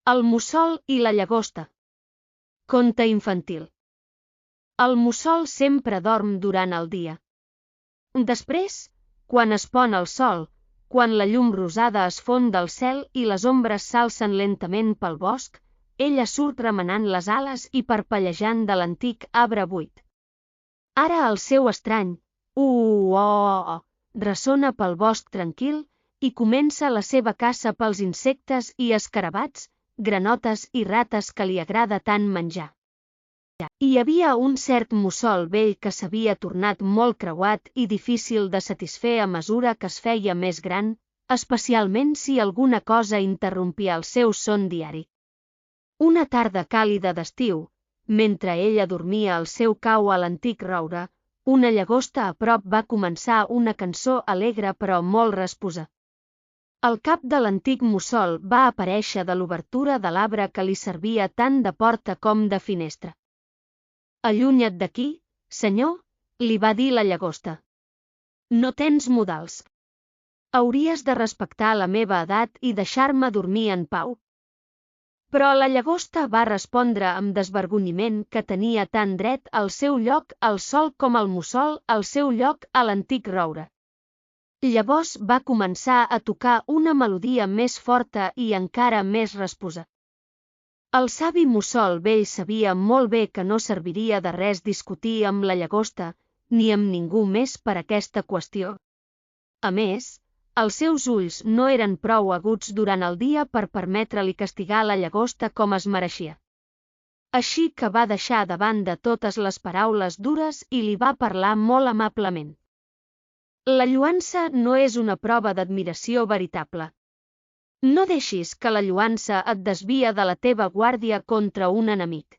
El mussol i la llagosta. Conte infantil. El mussol sempre dorm durant el dia. Després, quan es pon el sol, quan la llum rosada es fon del cel i les ombres s'alcen lentament pel bosc, ella surt remenant les ales i parpellejant de l'antic arbre buit. Ara el seu estrany ressona pel bosc tranquil i comença la seva caça pels insectes i escarabats, granotes i rates que li agrada tant menjar. Hi havia un cert mussol vell que s'havia tornat molt creuat i difícil de satisfer a mesura que es feia més gran, especialment si alguna cosa interrompia el seu son diari. Una tarda càlida d'estiu, mentre ella dormia al seu cau a l'antic roure, una llagosta a prop va començar una cançó alegre però molt rasposa. El cap de l'antic mussol va aparèixer de l'obertura de l'arbre que li servia tant de porta com de finestra. «Allunya't d'aquí, senyor», li va dir la llagosta. «No tens modals. Hauries de respectar la meva edat i deixar-me dormir en pau». Però la llagosta va respondre amb desvergonyiment que tenia tan dret al seu lloc al sol com el mussol al seu lloc a l'antic roure. Llavors va començar a tocar una melodia més forta i encara més rasposa. El savi mussol vell sabia molt bé que no serviria de res discutir amb la llagosta, ni amb ningú més per aquesta qüestió. A més, els seus ulls no eren prou aguts durant el dia per permetre-li castigar la llagosta com es mereixia. Així que va deixar de banda totes les paraules dures i li va parlar molt amablement. La lloança no és una prova d'admiració veritable. No deixis que la lloança et desvia de la teva guàrdia contra un enemic.